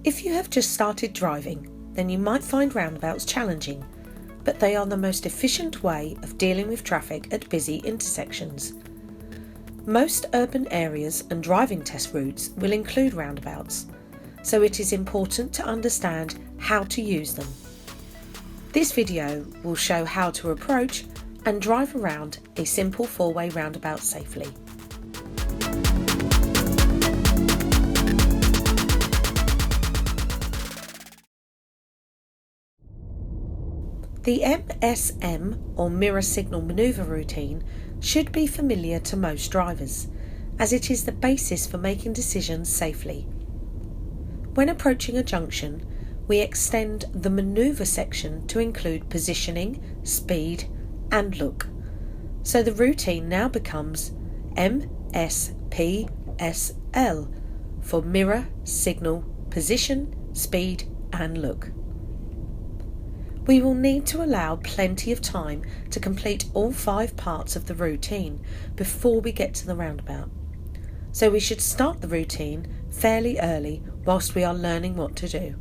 If you have just started driving, then you might find roundabouts challenging, but they are the most efficient way of dealing with traffic at busy intersections. Most urban areas and driving test routes will include roundabouts, so it is important to understand how to use them. This video will show how to approach and drive around a simple four-way roundabout safely. The MSM, or mirror signal manoeuvre routine, should be familiar to most drivers, as it is the basis for making decisions safely. When approaching a junction, we extend the manoeuvre section to include positioning, speed, and look. So the routine now becomes MSPSL for mirror, signal, position, speed, and look. We will need to allow plenty of time to complete all 5 parts of the routine before we get to the roundabout. So we should start the routine fairly early whilst we are learning what to do.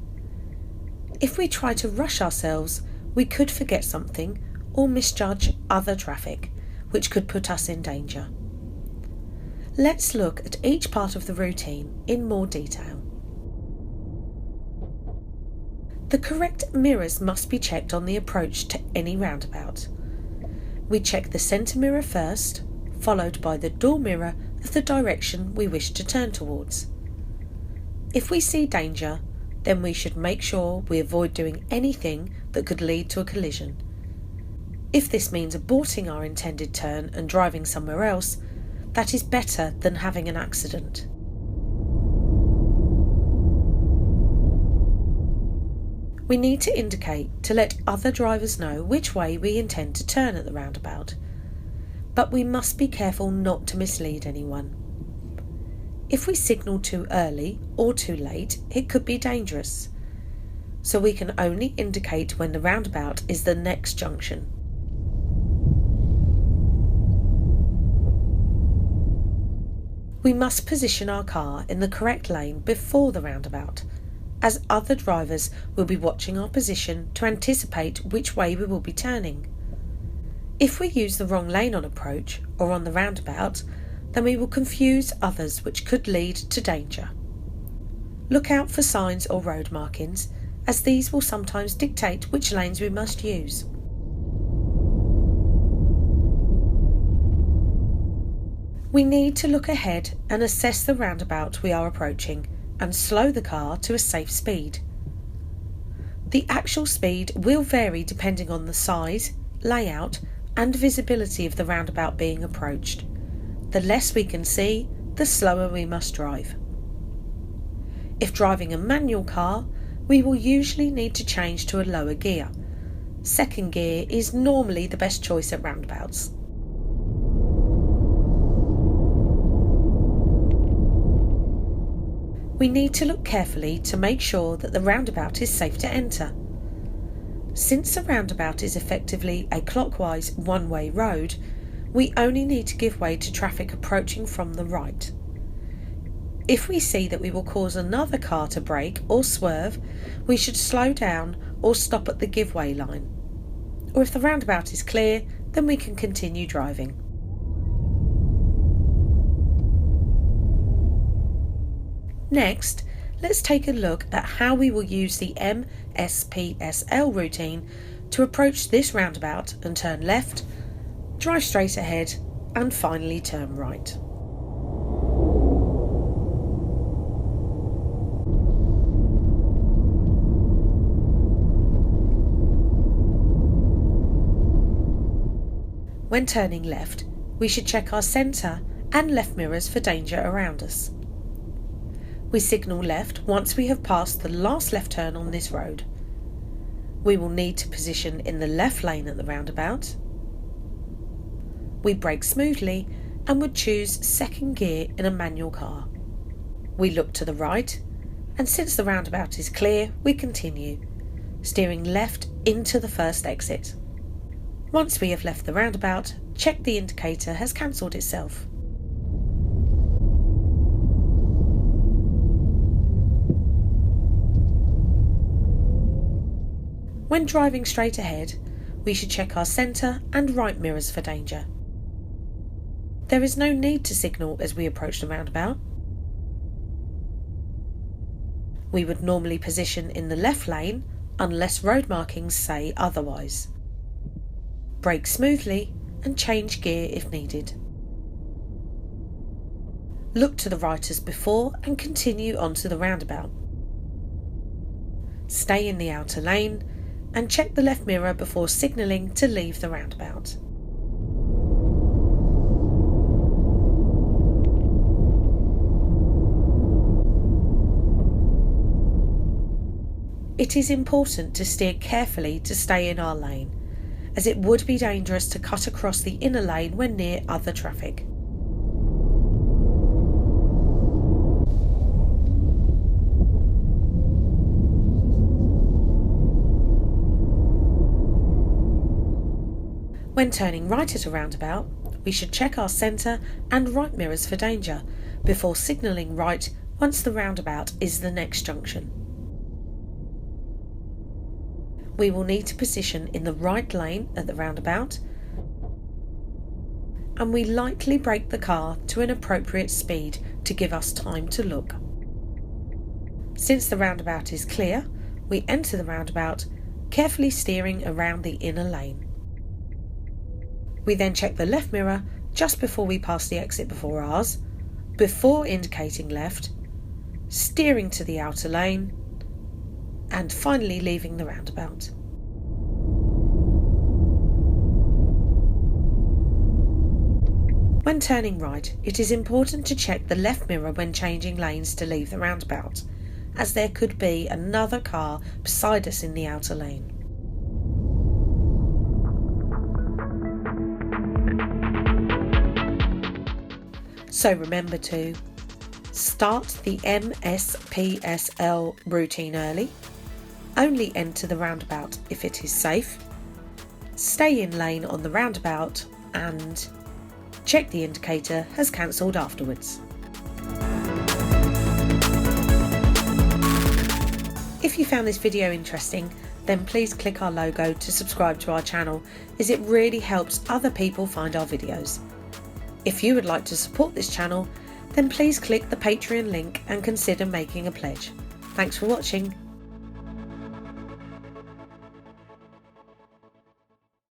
If we try to rush ourselves, we could forget something or misjudge other traffic, which could put us in danger. Let's look at each part of the routine in more detail. The correct mirrors must be checked on the approach to any roundabout. We check the centre mirror first, followed by the door mirror of the direction we wish to turn towards. If we see danger, then we should make sure we avoid doing anything that could lead to a collision. If this means aborting our intended turn and driving somewhere else, that is better than having an accident. We need to indicate to let other drivers know which way we intend to turn at the roundabout, but we must be careful not to mislead anyone. If we signal too early or too late, it could be dangerous, so we can only indicate when the roundabout is the next junction. We must position our car in the correct lane before the roundabout, as other drivers will be watching our position to anticipate which way we will be turning. If we use the wrong lane on approach or on the roundabout, then we will confuse others, which could lead to danger. Look out for signs or road markings, as these will sometimes dictate which lanes we must use. We need to look ahead and assess the roundabout we are approaching and slow the car to a safe speed. The actual speed will vary depending on the size, layout, and visibility of the roundabout being approached. The less we can see, the slower we must drive. If driving a manual car, we will usually need to change to a lower gear. Second gear is normally the best choice at roundabouts. We need to look carefully to make sure that the roundabout is safe to enter. Since the roundabout is effectively a clockwise one-way road, we only need to give way to traffic approaching from the right. If we see that we will cause another car to brake or swerve, we should slow down or stop at the give way line. Or if the roundabout is clear, then we can continue driving. Next, let's take a look at how we will use the MSPSL routine to approach this roundabout and turn left, drive straight ahead, and finally turn right. When turning left, we should check our centre and left mirrors for danger around us. We signal left once we have passed the last left turn on this road. We will need to position in the left lane at the roundabout. We brake smoothly and would choose second gear in a manual car. We look to the right, and since the roundabout is clear, we continue, steering left into the first exit. Once we have left the roundabout, check the indicator has cancelled itself. When driving straight ahead, we should check our centre and right mirrors for danger. There is no need to signal as we approach the roundabout. We would normally position in the left lane unless road markings say otherwise. Brake smoothly and change gear if needed. Look to the right as before and continue onto the roundabout. Stay in the outer lane and check the left mirror before signalling to leave the roundabout. It is important to steer carefully to stay in our lane, as it would be dangerous to cut across the inner lane when near other traffic. When turning right at a roundabout, we should check our centre and right mirrors for danger before signalling right once the roundabout is the next junction. We will need to position in the right lane at the roundabout, and we lightly brake the car to an appropriate speed to give us time to look. Since the roundabout is clear, we enter the roundabout, carefully steering around the inner lane. We then check the left mirror just before we pass the exit before ours, before indicating left, steering to the outer lane, and finally leaving the roundabout. When turning right, it is important to check the left mirror when changing lanes to leave the roundabout, as there could be another car beside us in the outer lane. So remember to start the MSPSL routine early, only enter the roundabout if it is safe, stay in lane on the roundabout, and check the indicator has cancelled afterwards. If you found this video interesting, then please click our logo to subscribe to our channel, as it really helps other people find our videos. If you would like to support this channel, then please click the Patreon link and consider making a pledge. Thanks for watching.